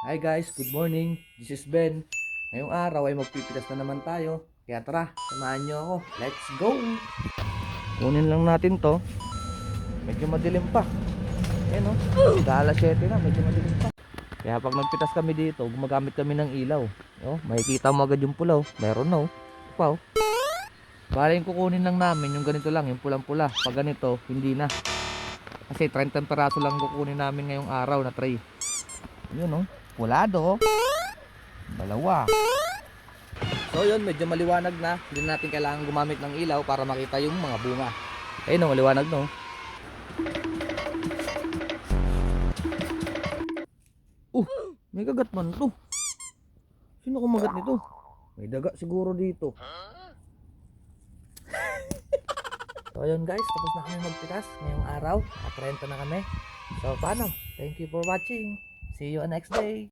Hi guys, good morning. This is Ben. Ngayong araw ay magpipitas na naman tayo. Kaya tara, samahan nyo ako. Let's go! Kunin lang natin to. Medyo madilim pa. Ayan o. Alas 7 na, medyo madilim pa. Kaya pag nagpitas kami dito, gumagamit kami ng ilaw. Makikita mo agad yung pula. Meron na o. Wow. Bale yung kukunin lang namin, yung ganito lang, yung pulang-pula. Pag ganito, hindi na. Kasi 30 peraso lang kukunin namin ngayong araw na tray. Yun o. Pulado. Dalawa. So yun, medyo maliwanag na. Hindi natin kailangan gumamit ng ilaw para makita yung mga bunga. Ayun o, maliwanag no. May kagat man to. Sino kumagat nito? May daga siguro dito. So ayun guys, tapos na kami magpitas ngayong araw. At 30 na kami. So paano? Thank you for watching. See you next day.